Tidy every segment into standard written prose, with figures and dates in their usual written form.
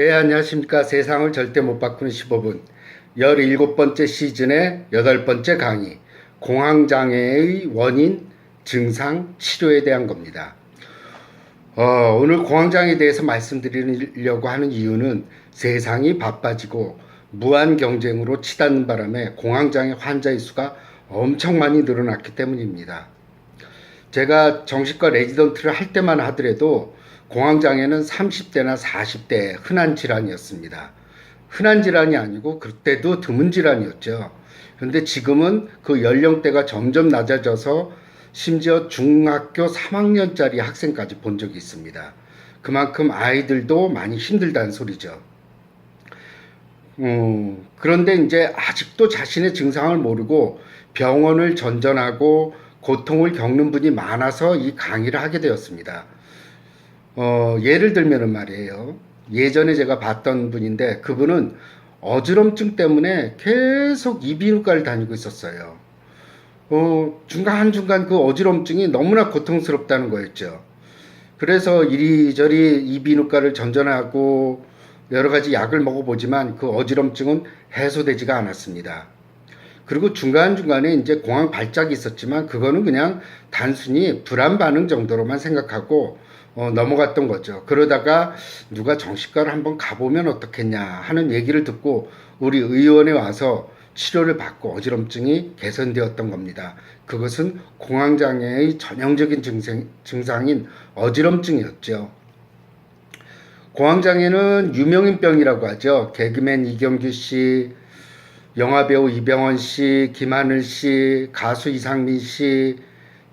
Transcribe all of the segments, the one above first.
예, 안녕하십니까. 세상을 절대 못 바꾸는 15분. 17번째 시즌의 8번째 강의. 공황장애의 원인, 증상, 치료에 대한 겁니다. 오늘 공황장애에 대해서 말씀드리려고 하는 이유는 세상이 바빠지고 무한 경쟁으로 치닫는 바람에 공황장애 환자의 수가 엄청 많이 늘어났기 때문입니다. 제가 정신과 레지던트를 할 때만 하더라도 공황장애는 30대나 40대의 흔한 질환이었습니다. 흔한 질환이 아니고 그때도 드문 질환이었죠. 그런데 지금은 그 연령대가 점점 낮아져서 심지어 중학교 3학년짜리 학생까지 본 적이 있습니다. 그만큼 아이들도 많이 힘들다는 소리죠. 그런데 이제 아직도 자신의 증상을 모르고 병원을 전전하고 고통을 겪는 분이 많아서 이 강의를 하게 되었습니다. 예를 들면은 말이에요. 예전에 제가 봤던 분인데 그분은 어지럼증 때문에 계속 이비인후과를 다니고 있었어요. 중간중간 그 어지럼증이 너무나 고통스럽다는 거였죠. 그래서 이리저리 이비인후과를 전전하고 여러 가지 약을 먹어보지만 그 어지럼증은 해소되지가 않았습니다. 그리고 중간중간에 이제 공황 발작이 있었지만 그거는 그냥 단순히 불안 반응 정도로만 생각하고 넘어갔던 거죠. 그러다가 누가 정신과를 한번 가보면 어떻겠냐 하는 얘기를 듣고 우리 의원에 와서 치료를 받고 어지럼증이 개선되었던 겁니다. 그것은 공황장애의 전형적인 증상인 어지럼증이었죠. 공황장애는 유명인병이라고 하죠. 개그맨 이경규 씨, 영화배우 이병헌 씨, 김하늘 씨, 가수 이상민 씨,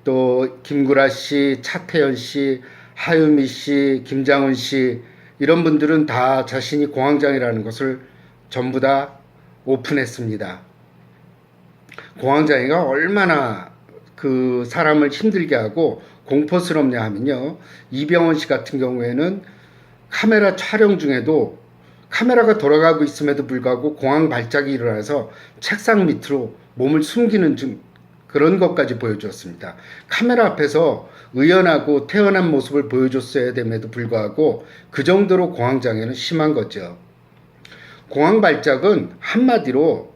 또 김구라 씨, 차태현 씨, 하유미 씨, 김장훈 씨 이런 분들은 다 자신이 공황장애라는 것을 전부 다 오픈했습니다. 공황장애가 얼마나 그 사람을 힘들게 하고 공포스럽냐 하면요. 이병헌 씨 같은 경우에는 카메라 촬영 중에도 카메라가 돌아가고 있음에도 불구하고 공황 발작이 일어나서 책상 밑으로 몸을 숨기는 그런 것까지 보여주었습니다. 카메라 앞에서 의연하고 태연한 모습을 보여줬어야 됨에도 불구하고 그 정도로 공황장애는 심한 거죠. 공황 발작은 한마디로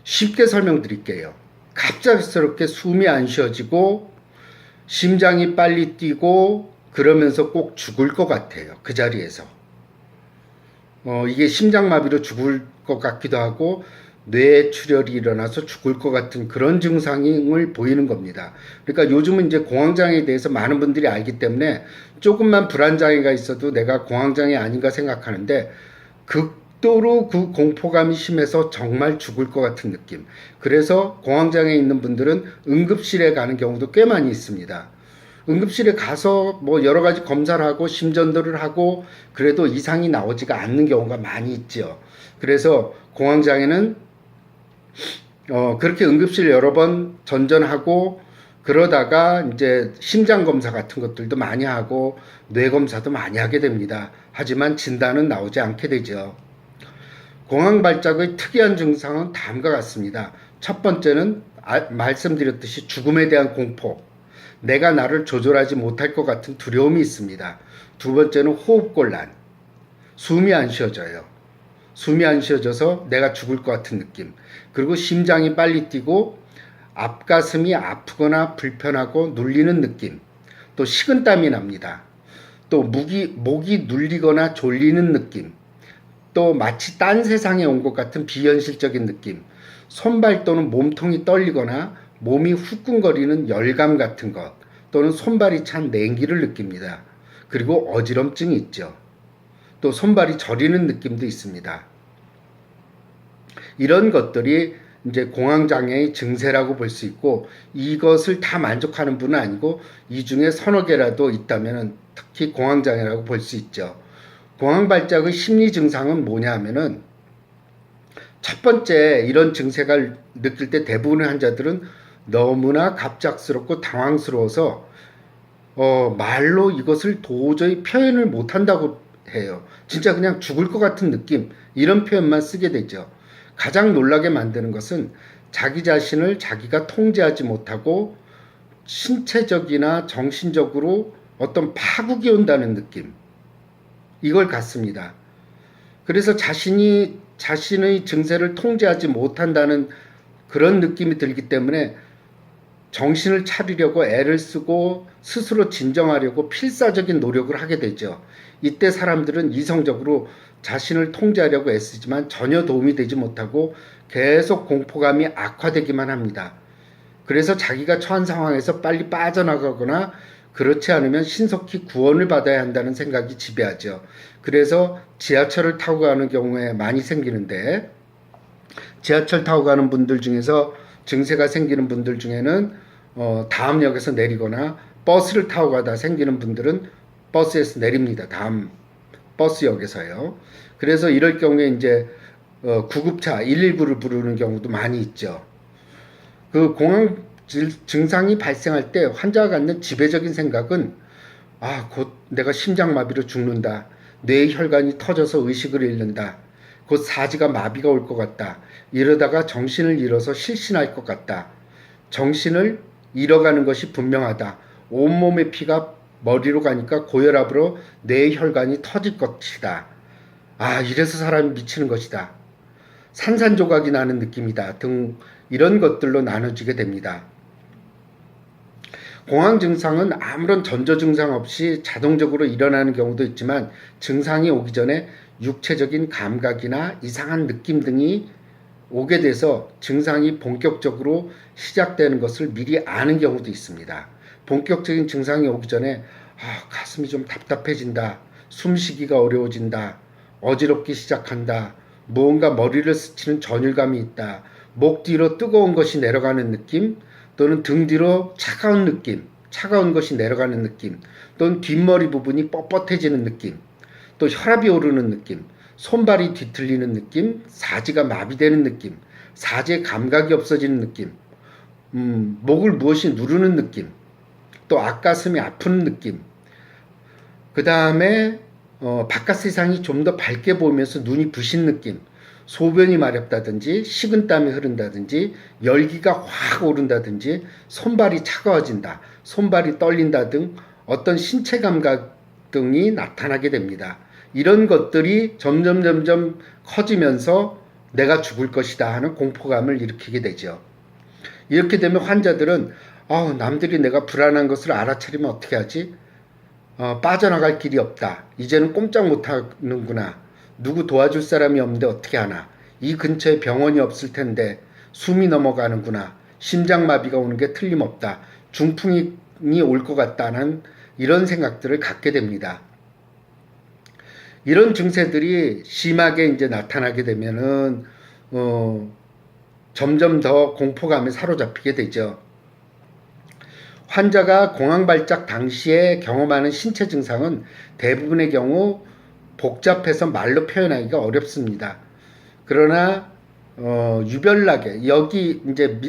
쉽게 설명드릴게요. 갑작스럽게 숨이 안 쉬어지고 심장이 빨리 뛰고 그러면서 꼭 죽을 것 같아요. 그 자리에서. 이게 심장마비로 죽을 것 같기도 하고 뇌출혈이 일어나서 죽을 것 같은 그런 증상을 보이는 겁니다. 그러니까 요즘은 이제 공황장애에 대해서 많은 분들이 알기 때문에 조금만 불안장애가 있어도 내가 공황장애 아닌가 생각하는데 극도로 그 공포감이 심해서 정말 죽을 것 같은 느낌. 그래서 공황장애 있는 분들은 응급실에 가는 경우도 꽤 많이 있습니다. 응급실에 가서 뭐 여러 가지 검사를 하고 심전도를 하고 그래도 이상이 나오지가 않는 경우가 많이 있죠. 그래서 공황장애는 그렇게 응급실 여러 번 전전하고 그러다가 이제 심장 검사 같은 것들도 많이 하고 뇌 검사도 많이 하게 됩니다. 하지만 진단은 나오지 않게 되죠. 공황 발작의 특이한 증상은 다음과 같습니다. 첫 번째는 말씀드렸듯이 죽음에 대한 공포. 내가 나를 조절하지 못할 것 같은 두려움이 있습니다. 두 번째는 호흡곤란. 숨이 안 쉬어져요. 숨이 안 쉬어져서 내가 죽을 것 같은 느낌. 그리고 심장이 빨리 뛰고 앞가슴이 아프거나 불편하고 눌리는 느낌. 또 식은땀이 납니다. 또 목이 눌리거나 졸리는 느낌. 또 마치 딴 세상에 온 것 같은 비현실적인 느낌. 손발 또는 몸통이 떨리거나 몸이 후끈거리는 열감 같은 것. 또는 손발이 찬 냉기를 느낍니다. 그리고 어지럼증이 있죠. 또 손발이 저리는 느낌도 있습니다. 이런 것들이 이제 공황장애의 증세라고 볼 수 있고 이것을 다 만족하는 분은 아니고 이 중에 서너 개라도 있다면 특히 공황장애라고 볼 수 있죠. 공황발작의 심리 증상은 뭐냐 하면은 첫 번째 이런 증세가 느낄 때 대부분의 환자들은 너무나 갑작스럽고 당황스러워서 말로 이것을 도저히 표현을 못한다고 해요. 진짜 그냥 죽을 것 같은 느낌 이런 표현만 쓰게 되죠. 가장 놀라게 만드는 것은 자기 자신을 자기가 통제하지 못하고 신체적이나 정신적으로 어떤 파국이 온다는 느낌. 이걸 갖습니다. 그래서 자신의 증세를 통제하지 못한다는 그런 느낌이 들기 때문에 정신을 차리려고 애를 쓰고 스스로 진정하려고 필사적인 노력을 하게 되죠. 이때 사람들은 이성적으로 자신을 통제하려고 애쓰지만 전혀 도움이 되지 못하고 계속 공포감이 악화되기만 합니다. 그래서 자기가 처한 상황에서 빨리 빠져나가거나 그렇지 않으면 신속히 구원을 받아야 한다는 생각이 지배하죠. 그래서 지하철을 타고 가는 경우에 많이 생기는데, 지하철 타고 가는 분들 중에서 증세가 생기는 분들 중에는 다음 역에서 내리거나 버스를 타고 가다 생기는 분들은 버스에서 내립니다. 다음 버스역에서요. 그래서 이럴 경우에 이제 구급차 119를 부르는 경우도 많이 있죠. 그 공황 증상이 발생할 때 환자가 갖는 지배적인 생각은 곧 내가 심장마비로 죽는다. 뇌의 혈관이 터져서 의식을 잃는다. 곧 사지가 마비가 올 것 같다. 이러다가 정신을 잃어서 실신할 것 같다. 정신을 잃어가는 것이 분명하다. 온몸의 피가 머리로 가니까 고혈압으로 뇌의 혈관이 터질 것이다. 이래서 사람이 미치는 것이다. 산산조각이 나는 느낌이다. 등 이런 것들로 나눠지게 됩니다. 공황 증상은 아무런 전조 증상 없이 자동적으로 일어나는 경우도 있지만 증상이 오기 전에 육체적인 감각이나 이상한 느낌 등이 오게 돼서 증상이 본격적으로 시작되는 것을 미리 아는 경우도 있습니다. 본격적인 증상이 오기 전에 가슴이 좀 답답해진다, 숨쉬기가 어려워진다, 어지럽기 시작한다, 무언가 머리를 스치는 전율감이 있다, 목 뒤로 뜨거운 것이 내려가는 느낌, 또는 등 뒤로 차가운 것이 내려가는 느낌, 또는 뒷머리 부분이 뻣뻣해지는 느낌, 또 혈압이 오르는 느낌, 손발이 뒤틀리는 느낌, 사지가 마비되는 느낌, 사지의 감각이 없어지는 느낌, 목을 무엇이 누르는 느낌, 또 앞가슴이 아픈 느낌, 그 다음에 바깥 세상이 좀 더 밝게 보이면서 눈이 부신 느낌, 소변이 마렵다든지 식은땀이 흐른다든지 열기가 확 오른다든지 손발이 차가워진다, 손발이 떨린다 등 어떤 신체 감각 등이 나타나게 됩니다. 이런 것들이 점점 커지면서 내가 죽을 것이다 하는 공포감을 일으키게 되죠. 이렇게 되면 환자들은 남들이 내가 불안한 것을 알아차리면 어떻게 하지? 빠져나갈 길이 없다. 이제는 꼼짝 못하는구나. 누구 도와줄 사람이 없는데 어떻게 하나. 이 근처에 병원이 없을 텐데 숨이 넘어가는구나. 심장마비가 오는 게 틀림없다. 중풍이 올 것 같다는 이런 생각들을 갖게 됩니다. 이런 증세들이 심하게 이제 나타나게 되면은 점점 더 공포감에 사로잡히게 되죠. 환자가 공황발작 당시에 경험하는 신체 증상은 대부분의 경우 복잡해서 말로 표현하기가 어렵습니다. 그러나 유별나게 여기 이제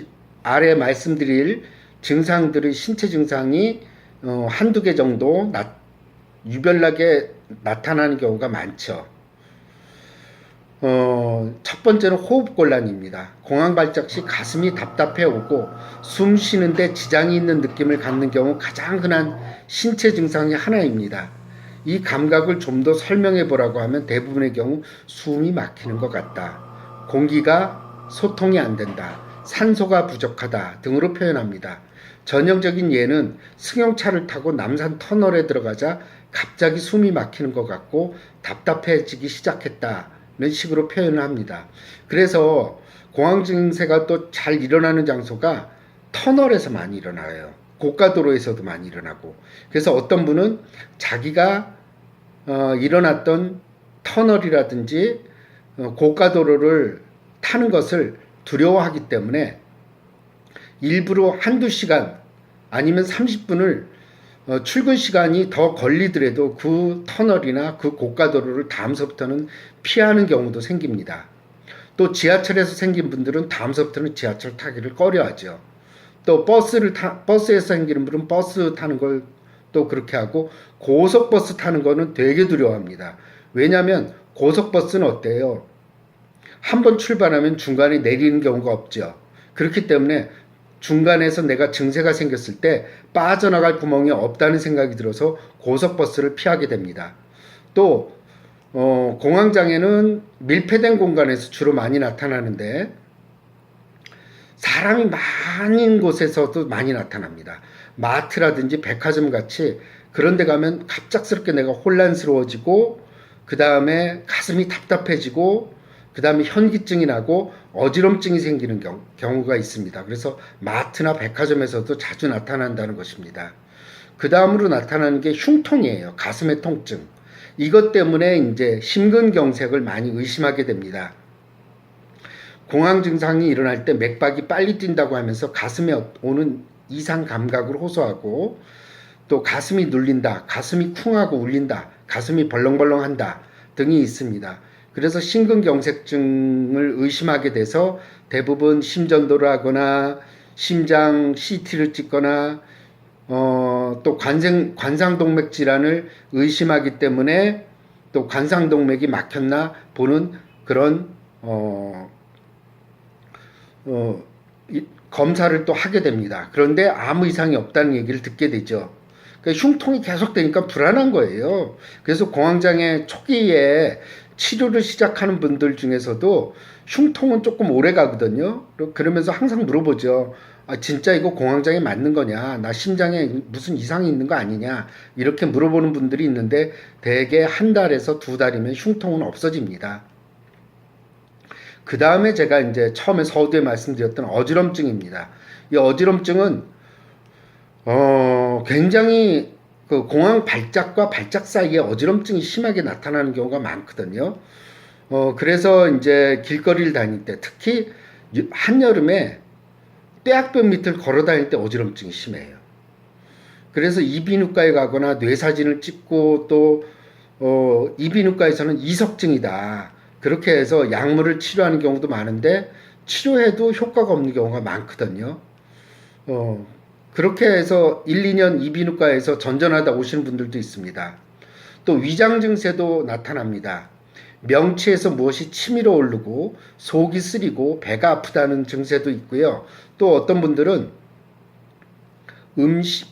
아래 말씀드릴 증상들의 신체 증상이 한두 개 정도 유별나게 나타나는 경우가 많죠. 첫 번째는 호흡곤란입니다. 공황발작 시 가슴이 답답해 오고 숨 쉬는데 지장이 있는 느낌을 갖는 경우 가장 흔한 신체 증상의 하나입니다. 이 감각을 좀 더 설명해 보라고 하면 대부분의 경우 숨이 막히는 것 같다, 공기가 소통이 안 된다, 산소가 부족하다 등으로 표현합니다. 전형적인 예는 승용차를 타고 남산 터널에 들어가자 갑자기 숨이 막히는 것 같고 답답해지기 시작했다는 식으로 표현을 합니다. 그래서 공황 증세가 또 잘 일어나는 장소가 터널에서 많이 일어나요. 고가도로에서도 많이 일어나고. 그래서 어떤 분은 자기가 일어났던 터널이라든지 고가도로를 타는 것을 두려워하기 때문에 일부러 한두 시간 아니면 30분을 출근 시간이 더 걸리더라도 그 터널이나 그 고가도로를 다음서부터는 피하는 경우도 생깁니다. 또 지하철에서 생긴 분들은 다음서부터는 지하철 타기를 꺼려하죠. 또 버스에서 생기는 분은 버스 타는 걸 또 그렇게 하고, 고속버스 타는 거는 되게 두려워합니다. 왜냐하면 고속버스는 어때요? 한번 출발하면 중간에 내리는 경우가 없죠. 그렇기 때문에 중간에서 내가 증세가 생겼을 때 빠져나갈 구멍이 없다는 생각이 들어서 고속버스를 피하게 됩니다. 또 공황장애는 밀폐된 공간에서 주로 많이 나타나는데 사람이 많은 곳에서도 많이 나타납니다. 마트라든지 백화점 같이 그런 데 가면 갑작스럽게 내가 혼란스러워지고 그 다음에 가슴이 답답해지고 그 다음에 현기증이 나고 어지럼증이 생기는 경우가 있습니다. 그래서 마트나 백화점에서도 자주 나타난다는 것입니다. 그 다음으로 나타나는 게 흉통이에요. 가슴의 통증. 이것 때문에 이제 심근경색을 많이 의심하게 됩니다. 공황 증상이 일어날 때 맥박이 빨리 뛴다고 하면서 가슴에 오는 이상 감각을 호소하고 또 가슴이 눌린다, 가슴이 쿵하고 울린다, 가슴이 벌렁벌렁한다 등이 있습니다. 그래서 심근경색증을 의심하게 돼서 대부분 심전도를 하거나 심장 CT를 찍거나 또 관상동맥 질환을 의심하기 때문에 또 관상동맥이 막혔나 보는 그런 검사를 또 하게 됩니다. 그런데 아무 이상이 없다는 얘기를 듣게 되죠. 그러니까 흉통이 계속되니까 불안한 거예요. 그래서 공황장애 초기에 치료를 시작하는 분들 중에서도 흉통은 조금 오래 가거든요. 그러면서 항상 물어보죠. 아, 진짜 이거 공황장애 맞는 거냐? 나 심장에 무슨 이상이 있는 거 아니냐? 이렇게 물어보는 분들이 있는데 대개 한 달에서 두 달이면 흉통은 없어집니다. 그 다음에 제가 이제 처음에 서두에 말씀드렸던 어지럼증입니다. 이 어지럼증은 굉장히 그 공황 발작과 발작 사이에 어지럼증이 심하게 나타나는 경우가 많거든요. 그래서 이제 길거리를 다닐 때 특히 한여름에 떼학변 밑을 걸어 다닐 때 어지럼증이 심해요. 그래서 이비인후과에 가거나 뇌사진을 찍고 또 이비인후과에서는 이석증이다. 그렇게 해서 약물을 치료하는 경우도 많은데 치료해도 효과가 없는 경우가 많거든요. 그렇게 해서 1, 2년 이비인후과에서 전전하다 오시는 분들도 있습니다. 또 위장 증세도 나타납니다. 명치에서 무엇이 치밀어 오르고 속이 쓰리고 배가 아프다는 증세도 있고요. 또 어떤 분들은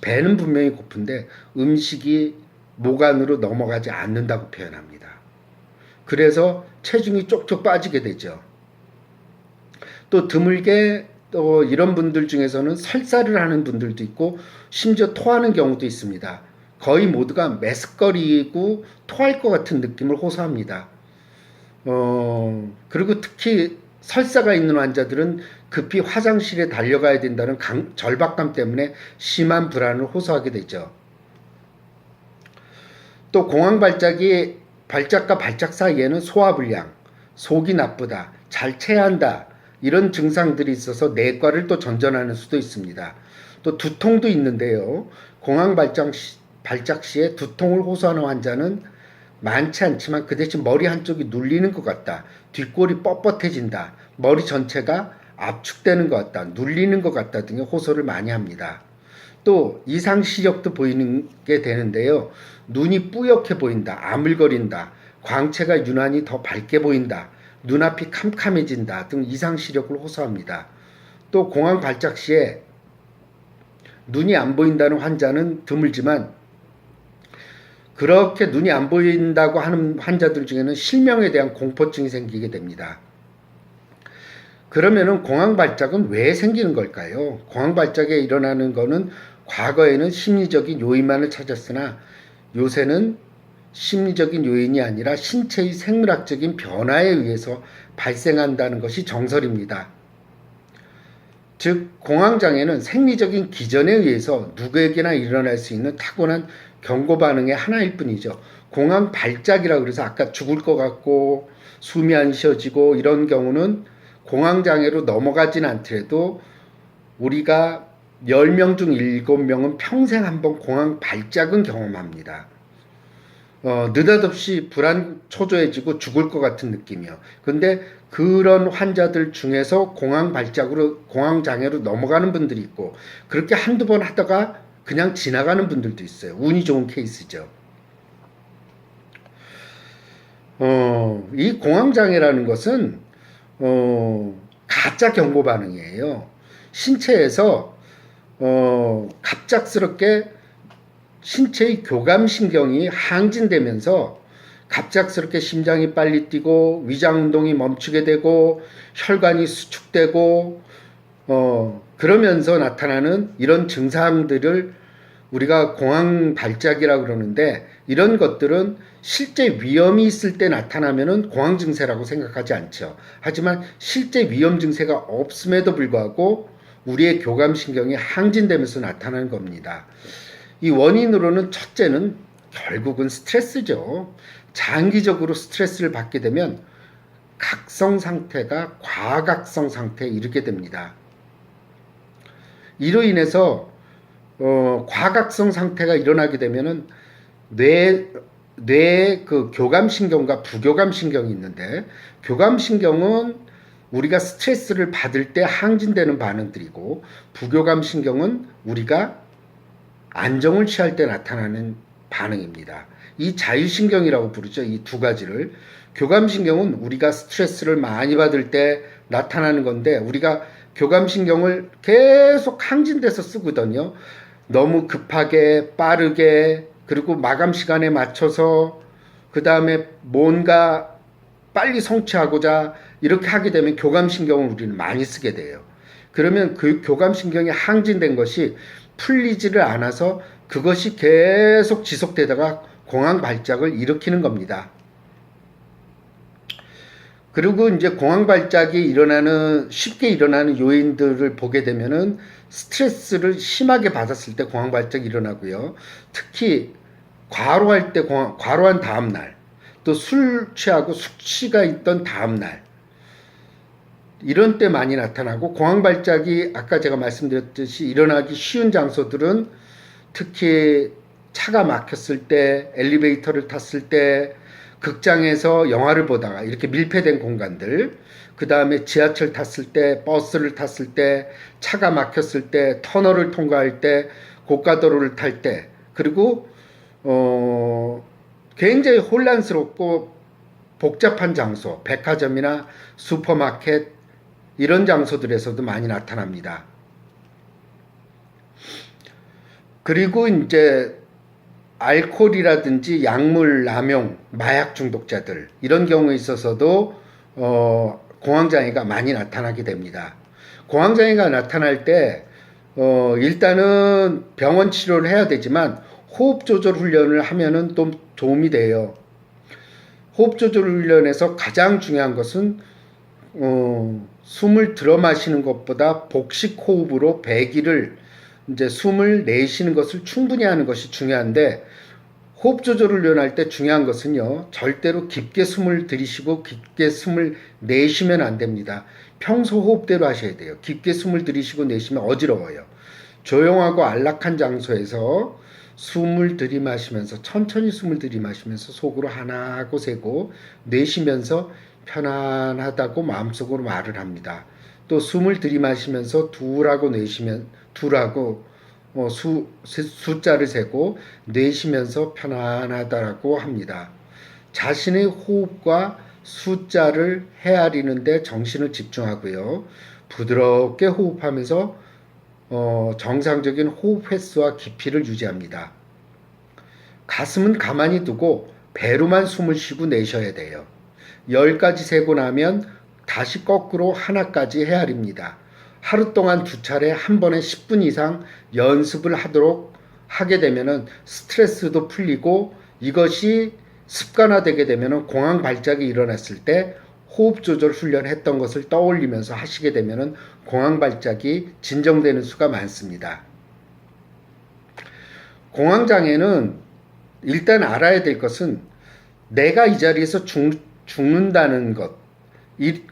배는 분명히 고픈데 음식이 목 안으로 넘어가지 않는다고 표현합니다. 그래서 체중이 쪽쪽 빠지게 되죠. 또 드물게 또 이런 분들 중에서는 설사를 하는 분들도 있고 심지어 토하는 경우도 있습니다. 거의 모두가 메스꺼리고 토할 것 같은 느낌을 호소합니다. 그리고 특히 설사가 있는 환자들은 급히 화장실에 달려가야 된다는 절박감 때문에 심한 불안을 호소하게 되죠. 또 공황 발작과 발작 사이에는 소화불량, 속이 나쁘다, 잘 체한다 이런 증상들이 있어서 내과를 또 전전하는 수도 있습니다. 또 두통도 있는데요. 공황 발작 시에 두통을 호소하는 환자는 많지 않지만 그 대신 머리 한쪽이 눌리는 것 같다, 뒷골이 뻣뻣해진다, 머리 전체가 압축되는 것 같다, 눌리는 것 같다 등의 호소를 많이 합니다. 또 이상 시력도 보이는 게 되는데요. 눈이 뿌옇게 보인다, 아물거린다, 광채가 유난히 더 밝게 보인다, 눈앞이 캄캄해진다 등 이상 시력을 호소합니다. 또 공황 발작 시에 눈이 안 보인다는 환자는 드물지만 그렇게 눈이 안 보인다고 하는 환자들 중에는 실명에 대한 공포증이 생기게 됩니다. 그러면은 공황 발작은 왜 생기는 걸까요? 공황 발작에 일어나는 거는 과거에는 심리적인 요인만을 찾았으나 요새는 심리적인 요인이 아니라 신체의 생물학적인 변화에 의해서 발생한다는 것이 정설입니다. 즉 공황장애는 생리적인 기전에 의해서 누구에게나 일어날 수 있는 타고난 경고 반응의 하나일 뿐이죠. 공황 발작이라 그래서 아까 죽을 것 같고 숨이 안 쉬어지고 이런 경우는 공황장애로 넘어가진 않더라도 우리가 10명 중 7명은 평생 한번 공황 발작은 경험합니다. 느닷없이 불안 초조해지고 죽을 것 같은 느낌이요. 근데 그런 환자들 중에서 공황장애로 넘어가는 분들이 있고 그렇게 한두 번 하다가 그냥 지나가는 분들도 있어요. 운이 좋은 케이스죠. 이 공황장애라는 것은 가짜 경고 반응이에요. 신체에서 갑작스럽게 신체의 교감신경이 항진되면서 갑작스럽게 심장이 빨리 뛰고 위장 운동이 멈추게 되고 혈관이 수축되고 그러면서 나타나는 이런 증상들을 우리가 공황 발작이라고 그러는데, 이런 것들은 실제 위험이 있을 때 나타나면은 공황 증세라고 생각하지 않죠. 하지만 실제 위험 증세가 없음에도 불구하고 우리의 교감신경이 항진되면서 나타나는 겁니다. 이 원인으로는 첫째는 결국은 스트레스죠. 장기적으로 스트레스를 받게 되면 각성 상태가 과각성 상태에 이르게 됩니다. 이로 인해서 과각성 상태가 일어나게 되면은 뇌의 그 교감신경과 부교감신경이 있는데, 교감신경은 우리가 스트레스를 받을 때 항진되는 반응들이고, 부교감신경은 우리가 안정을 취할 때 나타나는 반응입니다. 이 자율신경이라고 부르죠. 이 두 가지를. 교감신경은 우리가 스트레스를 많이 받을 때 나타나는 건데, 우리가 교감신경을 계속 항진돼서 쓰거든요. 너무 급하게 빠르게, 그리고 마감 시간에 맞춰서, 그 다음에 뭔가 빨리 성취하고자 이렇게 하게 되면 교감신경을 우리는 많이 쓰게 돼요. 그러면 그 교감신경이 항진된 것이 풀리지를 않아서 그것이 계속 지속되다가 공황 발작을 일으키는 겁니다. 그리고 이제 공황 발작이 쉽게 일어나는 요인들을 보게 되면은, 스트레스를 심하게 받았을 때 공황 발작이 일어나고요. 특히 과로할 때 과로한 다음 날, 또 술 취하고 숙취가 있던 다음 날, 이런 때 많이 나타나고, 공황 발작이 아까 제가 말씀드렸듯이 일어나기 쉬운 장소들은 특히 차가 막혔을 때, 엘리베이터를 탔을 때, 극장에서 영화를 보다가 이렇게 밀폐된 공간들, 그 다음에 지하철 탔을 때, 버스를 탔을 때, 차가 막혔을 때, 터널을 통과할 때, 고가도로를 탈 때, 그리고 굉장히 혼란스럽고 복잡한 장소, 백화점이나 슈퍼마켓, 이런 장소들에서도 많이 나타납니다. 그리고 이제 알코올이라든지 약물 남용, 마약 중독자들, 이런 경우에 있어서도 공황장애가 많이 나타나게 됩니다. 공황장애가 나타날 때 일단은 병원 치료를 해야 되지만, 호흡조절 훈련을 하면은 또 도움이 돼요. 호흡조절 훈련에서 가장 중요한 것은 숨을 들어 마시는 것보다 복식 호흡으로 배기를, 이제 숨을 내쉬는 것을 충분히 하는 것이 중요한데, 호흡 조절을 훈련할 때 중요한 것은요, 절대로 깊게 숨을 들이쉬고 깊게 숨을 내쉬면 안 됩니다. 평소 호흡대로 하셔야 돼요. 깊게 숨을 들이쉬고 내쉬면 어지러워요. 조용하고 안락한 장소에서 숨을 들이마시면서, 천천히 숨을 들이마시면서 속으로 하나 하고 세고, 내쉬면서 편안하다고 마음속으로 말을 합니다. 또 숨을 들이마시면서 둘하고 내쉬면, 둘하고 숫자를 세고 내쉬면서 편안하다라고 합니다. 자신의 호흡과 숫자를 헤아리는데 정신을 집중하고요. 부드럽게 호흡하면서 정상적인 호흡 횟수와 깊이를 유지합니다. 가슴은 가만히 두고 배로만 숨을 쉬고 내셔야 돼요. 10가지 세고 나면 다시 거꾸로 하나까지 헤아립니다. 하루 동안 2차례 한 번에 10분 이상 연습을 하게 되면은 스트레스도 풀리고, 이것이 습관화되게 되면은 공황 발작이 일어났을 때 호흡 조절 훈련했던 것을 떠올리면서 하시게 되면은 공황 발작이 진정되는 수가 많습니다. 공황 장애는 일단 알아야 될 것은, 내가 이 자리에서 죽는다는 것,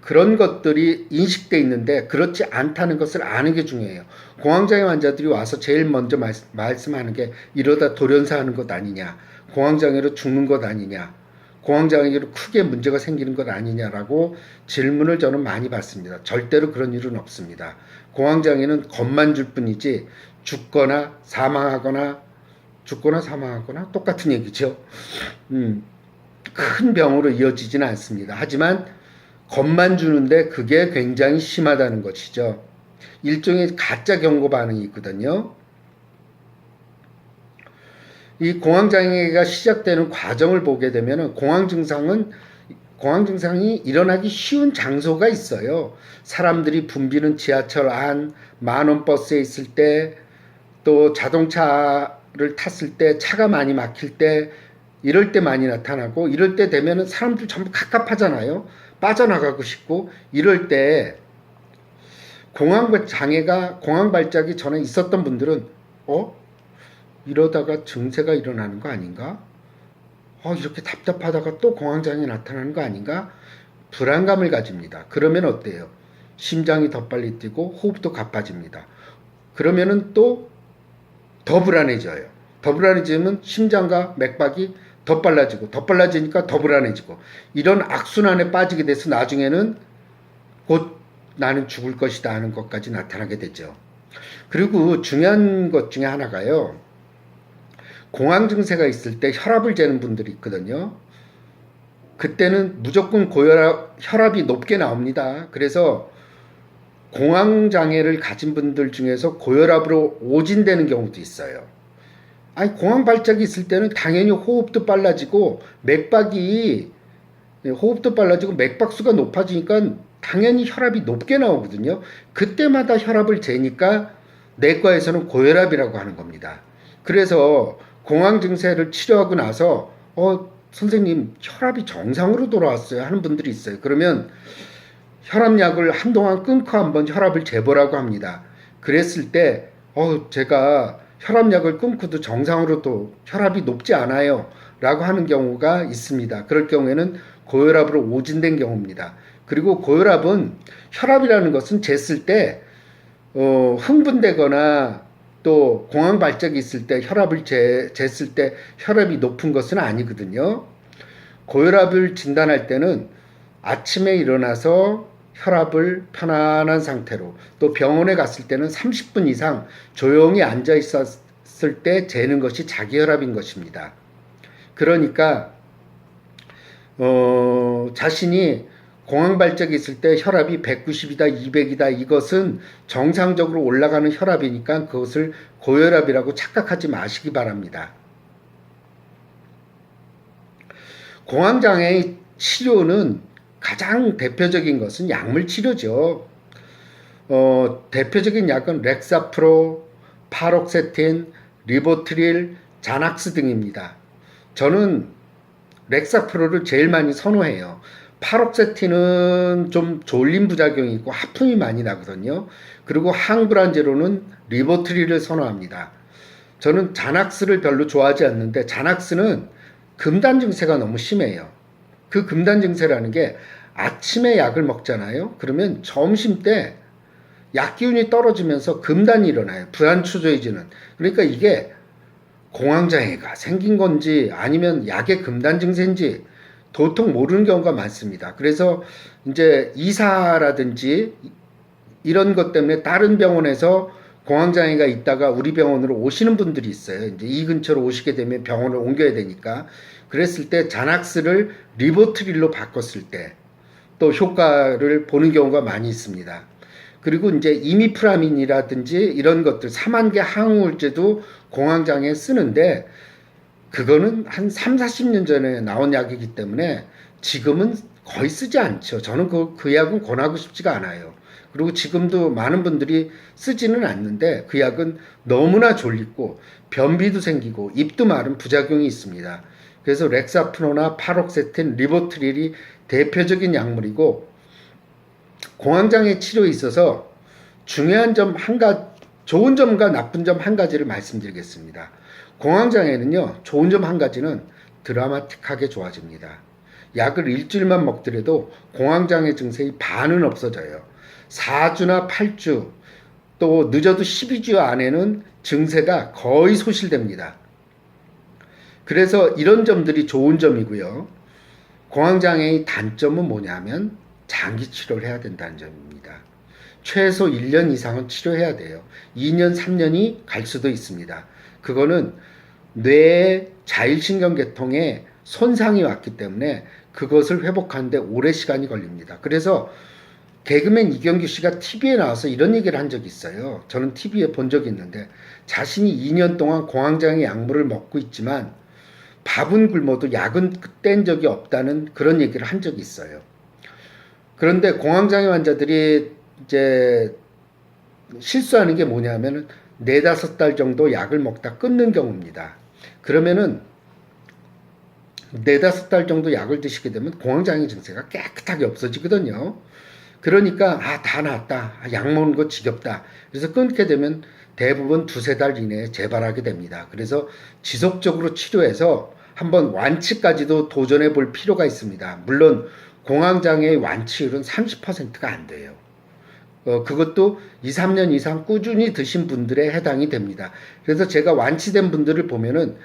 그런 것들이 인식돼 있는데 그렇지 않다는 것을 아는 게 중요해요. 공황장애 환자들이 와서 제일 먼저 말씀하는 게, 이러다 돌연사하는 것 아니냐, 공황장애로 죽는 것 아니냐, 공황장애로 크게 문제가 생기는 것 아니냐라고 질문을 저는 많이 받습니다. 절대로 그런 일은 없습니다. 공황장애는 겁만 줄 뿐이지 죽거나 사망하거나 똑같은 얘기죠. 큰 병으로 이어지지는 않습니다. 하지만 겁만 주는데 그게 굉장히 심하다는 것이죠. 일종의 가짜 경고 반응이 있거든요. 이 공황장애가 시작되는 과정을 보게 되면 공황 증상이 일어나기 쉬운 장소가 있어요. 사람들이 붐비는 지하철 안, 만원 버스에 있을 때, 또 자동차를 탔을 때, 차가 많이 막힐 때, 이럴 때 많이 나타나고, 이럴 때 되면은 사람들 전부 갑갑하잖아요. 빠져나가고 싶고, 이럴 때 공황 발작이 전에 있었던 분들은 이러다가 증세가 일어나는 거 아닌가? 이렇게 답답하다가 또 공황장애 나타나는 거 아닌가? 불안감을 가집니다. 그러면 어때요? 심장이 더 빨리 뛰고 호흡도 가빠집니다. 그러면은 또 더 불안해져요. 더 불안해지면 심장과 맥박이 더 빨라지고, 더 빨라지니까 더 불안해지고, 이런 악순환에 빠지게 돼서 나중에는 곧 나는 죽을 것이다 하는 것까지 나타나게 되죠. 그리고 중요한 것 중에 하나가요. 공황 증세가 있을 때 혈압을 재는 분들이 있거든요. 그때는 무조건 혈압이 높게 나옵니다. 그래서 공황 장애를 가진 분들 중에서 고혈압으로 오진되는 경우도 있어요. 아니, 공황 발작이 있을 때는 당연히 호흡도 빨라지고 맥박수가 높아지니까 당연히 혈압이 높게 나오거든요. 그때마다 혈압을 재니까 내과에서는 고혈압이라고 하는 겁니다. 그래서 공황 증세를 치료하고 나서 선생님 혈압이 정상으로 돌아왔어요 하는 분들이 있어요. 그러면 혈압약을 한동안 끊고 한번 혈압을 재보라고 합니다. 그랬을 때 제가 혈압약을 끊고도 정상으로도 혈압이 높지 않아요 라고 하는 경우가 있습니다. 그럴 경우에는 고혈압으로 오진된 경우입니다. 그리고 고혈압은, 혈압이라는 것은 쟀을 때 흥분되거나 또 공황 발작이 있을 때 혈압을 쟀을 때 혈압이 높은 것은 아니거든요. 고혈압을 진단할 때는 아침에 일어나서 혈압을 편안한 상태로, 또 병원에 갔을 때는 30분 이상 조용히 앉아 있었을 때 재는 것이 자기 혈압인 것입니다. 그러니까 자신이 공황 발작이 있을 때 혈압이 190이다, 200이다, 이것은 정상적으로 올라가는 혈압이니까 그것을 고혈압이라고 착각하지 마시기 바랍니다. 공황장애의 치료는 가장 대표적인 것은 약물 치료죠. 대표적인 약은 렉사프로, 파록세틴, 리보트릴, 자낙스 등입니다. 저는 렉사프로를 제일 많이 선호해요. 파록세틴은 좀 졸림 부작용이 있고 하품이 많이 나거든요. 그리고 항불안제로는 리보트릴을 선호합니다. 저는 자낙스를 별로 좋아하지 않는데, 자낙스는 금단 증세가 너무 심해요. 그 금단 증세라는 게 아침에 약을 먹잖아요. 그러면 점심 때 약 기운이 떨어지면서 금단이 일어나요. 불안초조해지는. 그러니까 이게 공황장애가 생긴 건지 아니면 약의 금단 증세인지 도통 모르는 경우가 많습니다. 그래서 이제 이사라든지 이런 것 때문에 다른 병원에서 공황장애가 있다가 우리 병원으로 오시는 분들이 있어요. 이제 이 근처로 오시게 되면 병원을 옮겨야 되니까. 그랬을 때 자낙스를 리보트릴로 바꿨을 때 또 효과를 보는 경우가 많이 있습니다. 그리고 이제 이미프라민이라든지 이런 것들, 삼한계 항우울제도 공황장애에 쓰는데, 그거는 한 3, 40년 전에 나온 약이기 때문에 지금은 거의 쓰지 않죠. 저는 그 약은 권하고 싶지가 않아요. 그리고 지금도 많은 분들이 쓰지는 않는데, 그 약은 너무나 졸리고 변비도 생기고 입도 마른 부작용이 있습니다. 그래서 렉사프로나 파록세틴, 리보트릴이 대표적인 약물이고, 공황장애 치료에 있어서 중요한 점 좋은 점과 나쁜 점 한 가지를 말씀드리겠습니다. 공황장애는요, 좋은 점 한 가지는 드라마틱하게 좋아집니다. 약을 일주일만 먹더라도 공황장애 증세의 반은 없어져요. 4주나 8주, 또 늦어도 12주 안에는 증세가 거의 소실됩니다. 그래서 이런 점들이 좋은 점이고요. 공황장애의 단점은 뭐냐면 장기 치료를 해야 된다는 점입니다. 최소 1년 이상은 치료해야 돼요. 2년, 3년이 갈 수도 있습니다. 그거는 뇌의 자율신경계통에 손상이 왔기 때문에 그것을 회복하는데 오래 시간이 걸립니다. 그래서 개그맨 이경규 씨가 TV에 나와서 이런 얘기를 한 적이 있어요. 저는 TV에 본 적이 있는데 자신이 2년 동안 공황장애 약물을 먹고 있지만 밥은 굶어도 약은 뗀 적이 없다는 그런 얘기를 한 적이 있어요. 그런데 공황장애 환자들이 이제 실수하는 게 뭐냐면은 4-5달 정도 약을 먹다 끊는 경우입니다. 그러면은 4-5달 정도 약을 드시게 되면 공황장애 증세가 깨끗하게 없어지거든요. 그러니까 다 나았다. 약 먹는 거 지겹다. 그래서 끊게 되면 대부분 2-3달 이내에 재발하게 됩니다. 그래서 지속적으로 치료해서 한번 완치까지도 도전해 볼 필요가 있습니다. 물론 공황장애의 완치율은 30%가 안 돼요. 그것도 2-3년 이상 꾸준히 드신 분들에 해당이 됩니다. 그래서 제가 완치된 분들을 보면은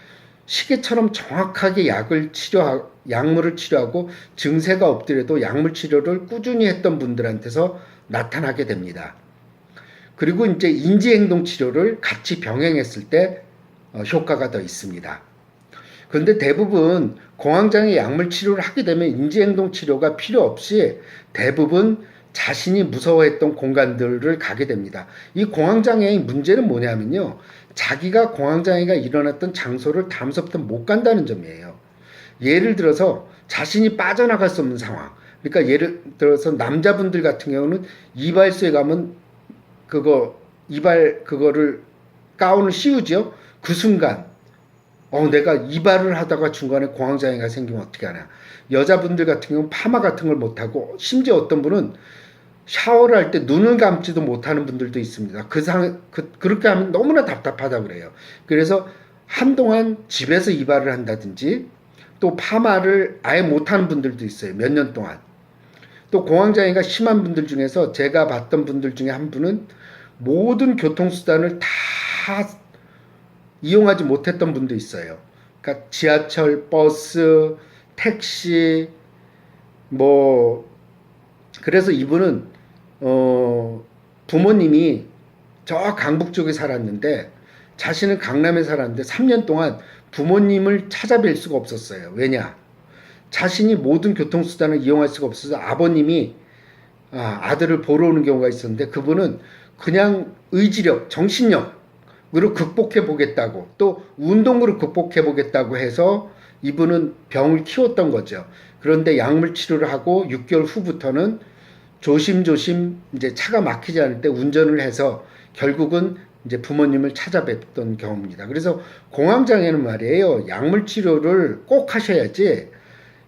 시계처럼 정확하게 약물을 치료하고 증세가 없더라도 약물 치료를 꾸준히 했던 분들한테서 나타나게 됩니다. 그리고 이제 인지행동 치료를 같이 병행했을 때 효과가 더 있습니다. 그런데 대부분 공황장애 약물 치료를 하게 되면 인지행동 치료가 필요 없이 대부분 자신이 무서워했던 공간들을 가게 됩니다. 이 공황장애의 문제는 뭐냐면요. 자기가 공황장애가 일어났던 장소를 다음서부터 못 간다는 점이에요. 예를 들어서 자신이 빠져나갈 수 없는 상황. 그러니까 예를 들어서 남자분들 같은 경우는 이발소에 가면 그거를 가운을 씌우죠. 그 순간 내가 이발을 하다가 중간에 공황장애가 생기면 어떻게 하냐. 여자분들 같은 경우는 파마 같은 걸 못하고 심지어 어떤 분은 샤워를 할 때 눈을 감지도 못하는 분들도 있습니다. 그렇게 하면 너무나 답답하다 그래요. 그래서 한동안 집에서 이발을 한다든지 또 파마를 아예 못하는 분들도 있어요. 몇 년 동안. 또 공황장애가 심한 분들 중에서 제가 봤던 분들 중에 한 분은 모든 교통수단을 다 이용하지 못했던 분도 있어요. 그러니까 지하철, 버스, 택시, 그래서 이분은 부모님이 저 강북 쪽에 살았는데 자신은 강남에 살았는데 3년 동안 부모님을 찾아뵐 수가 없었어요. 왜냐? 자신이 모든 교통수단을 이용할 수가 없어서 아버님이 아들을 보러 오는 경우가 있었는데 그분은 그냥 의지력, 정신력으로 극복해 보겠다고 또 운동으로 극복해 보겠다고 해서 이분은 병을 키웠던 거죠. 그런데 약물 치료를 하고 6개월 후부터는 조심조심 이제 차가 막히지 않을 때 운전을 해서 결국은 이제 부모님을 찾아뵙던 경우입니다. 그래서 공황장애는 말이에요. 약물 치료를 꼭 하셔야지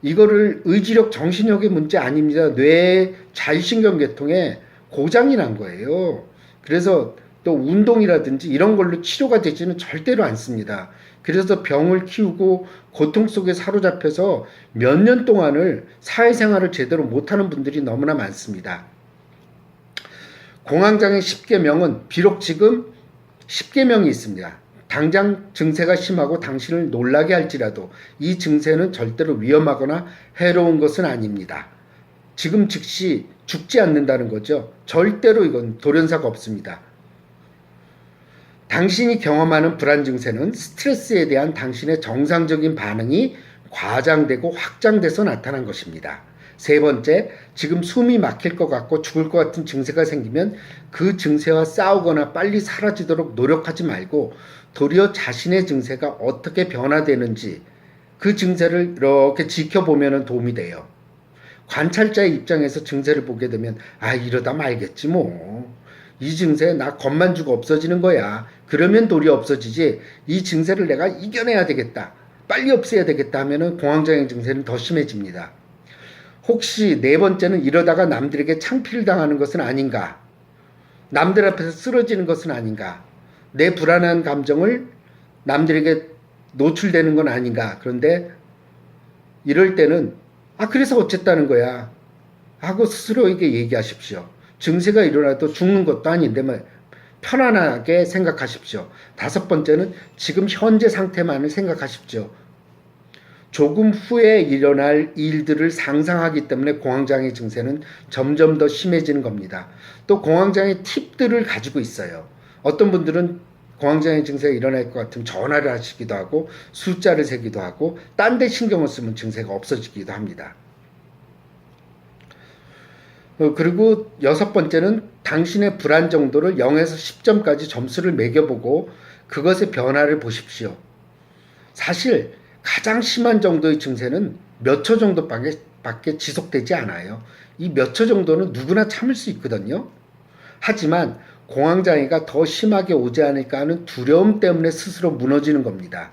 이거를 의지력 정신력의 문제 아닙니다. 뇌 자율신경계통에 고장이 난 거예요. 그래서 또 운동이라든지 이런 걸로 치료가 되지는 절대로 않습니다. 그래서 병을 키우고 고통 속에 사로잡혀서 몇 년 동안을 사회생활을 제대로 못하는 분들이 너무나 많습니다. 공황장애 10계명은 비록 지금 10계명이 있습니다. 당장 증세가 심하고 당신을 놀라게 할지라도 이 증세는 절대로 위험하거나 해로운 것은 아닙니다. 지금 즉시 죽지 않는다는 거죠. 절대로 이건 돌연사가 없습니다. 당신이 경험하는 불안 증세는 스트레스에 대한 당신의 정상적인 반응이 과장되고 확장돼서 나타난 것입니다. 3번째, 지금 숨이 막힐 것 같고 죽을 것 같은 증세가 생기면 그 증세와 싸우거나 빨리 사라지도록 노력하지 말고 도리어 자신의 증세가 어떻게 변화되는지 그 증세를 이렇게 지켜보면 도움이 돼요. 관찰자의 입장에서 증세를 보게 되면 이러다 말겠지 뭐. 이 증세 나 겁만 주고 없어지는 거야. 그러면 도리어 없어지지. 이 증세를 내가 이겨내야 되겠다. 빨리 없애야 되겠다 하면은 공황장애 증세는 더 심해집니다. 혹시 4번째는 이러다가 남들에게 창피를 당하는 것은 아닌가? 남들 앞에서 쓰러지는 것은 아닌가? 내 불안한 감정을 남들에게 노출되는 건 아닌가? 그런데 이럴 때는 그래서 어쨌다는 거야 하고 스스로에게 얘기하십시오. 증세가 일어나도 죽는 것도 아닌데 편안하게 생각하십시오. 5번째는 지금 현재 상태만을 생각하십시오. 조금 후에 일어날 일들을 상상하기 때문에 공황장애 증세는 점점 더 심해지는 겁니다. 또 공황장애 팁들을 가지고 있어요. 어떤 분들은 공황장애 증세가 일어날 것 같으면 전화를 하시기도 하고 숫자를 세기도 하고 딴 데 신경을 쓰면 증세가 없어지기도 합니다. 그리고 여섯 번째는 당신의 불안 정도를 0에서 10점까지 점수를 매겨보고 그것의 변화를 보십시오. 사실 가장 심한 정도의 증세는 몇 초 정도밖에 지속되지 않아요. 이 몇 초 정도는 누구나 참을 수 있거든요. 하지만 공황장애가 더 심하게 오지 않을까 하는 두려움 때문에 스스로 무너지는 겁니다.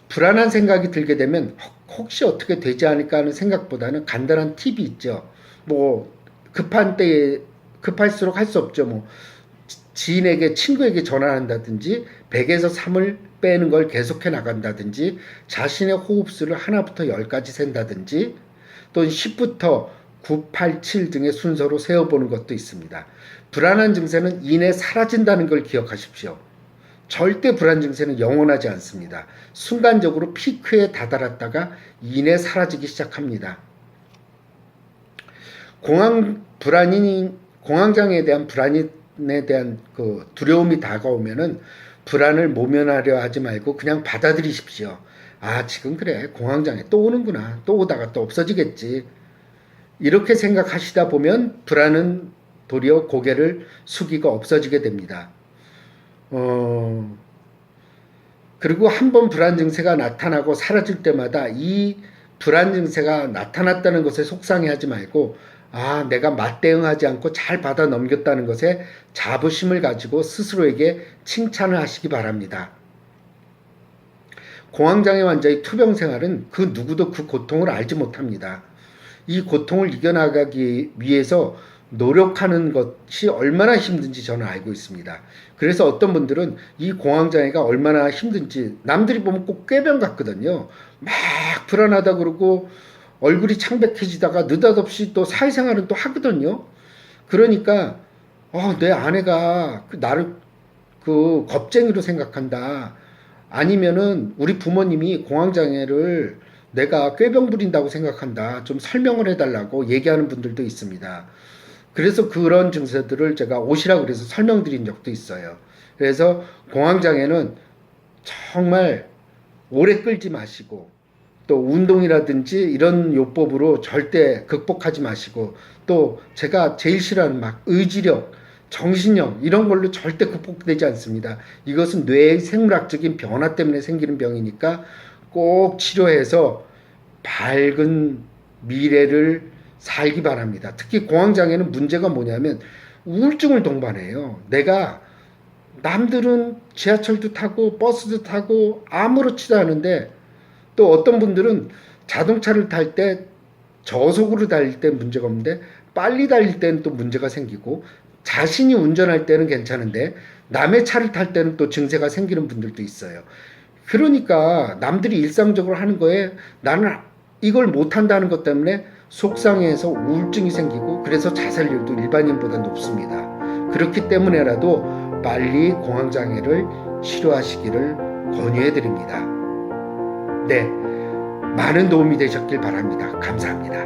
불안한 생각이 들게 되면 혹시 어떻게 되지 않을까 하는 생각보다는 간단한 팁이 있죠. 뭐 급한 때에 급할수록 할 수 없죠. 뭐 지인에게 친구에게 전화한다든지 100에서 3을 빼는 걸 계속해 나간다든지 자신의 호흡수를 하나부터 10까지 센다든지 또는 10부터 9, 8, 7 등의 순서로 세어보는 것도 있습니다. 불안한 증세는 이내 사라진다는 걸 기억하십시오. 절대 불안 증세는 영원하지 않습니다. 순간적으로 피크에 다다랐다가 이내 사라지기 시작합니다. 공황장애에 대한 불안에 대한 그 두려움이 다가오면은 불안을 모면하려 하지 말고 그냥 받아들이십시오. 아, 지금 그래. 공황장애 또 오는구나. 또 오다가 또 없어지겠지. 이렇게 생각하시다 보면 불안은 도리어 고개를 숙이고 없어지게 됩니다. 그리고 한 번 불안 증세가 나타나고 사라질 때마다 이 불안 증세가 나타났다는 것에 속상해하지 말고 아, 내가 맞대응하지 않고 잘 받아 넘겼다는 것에 자부심을 가지고 스스로에게 칭찬을 하시기 바랍니다. 공황장애 환자의 투병 생활은 그 누구도 그 고통을 알지 못합니다. 이 고통을 이겨나가기 위해서 노력하는 것이 얼마나 힘든지 저는 알고 있습니다. 그래서 어떤 분들은 이 공황장애가 얼마나 힘든지 남들이 보면 꼭 꾀병 같거든요. 막 불안하다 그러고 얼굴이 창백해지다가 느닷없이 또 사회생활은 또 하거든요. 그러니까 내 아내가 나를 그 겁쟁이로 생각한다. 아니면은 우리 부모님이 공황장애를 내가 꾀병 부린다고 생각한다. 좀 설명을 해달라고 얘기하는 분들도 있습니다. 그래서 그런 증세들을 제가 오시라 그래서 설명드린 적도 있어요. 그래서 공황장애는 정말 오래 끌지 마시고 또 운동이라든지 이런 요법으로 절대 극복하지 마시고 또 제가 제일 싫어하는 막 의지력, 정신력 이런 걸로 절대 극복되지 않습니다. 이것은 뇌의 생물학적인 변화 때문에 생기는 병이니까 꼭 치료해서 밝은 미래를 살기 바랍니다. 특히 공황장애는 문제가 뭐냐면 우울증을 동반해요. 내가 남들은 지하철도 타고 버스도 타고 아무렇지도 않은데 또 어떤 분들은 자동차를 탈 때 저속으로 달릴 때 문제가 없는데 빨리 달릴 때는 또 문제가 생기고 자신이 운전할 때는 괜찮은데 남의 차를 탈 때는 또 증세가 생기는 분들도 있어요. 그러니까 남들이 일상적으로 하는 거에 나는 이걸 못한다는 것 때문에 속상해서 우울증이 생기고 그래서 자살률도 일반인보다 높습니다. 그렇기 때문에라도 빨리 공황장애를 치료하시기를 권유해 드립니다. 네, 많은 도움이 되셨길 바랍니다. 감사합니다.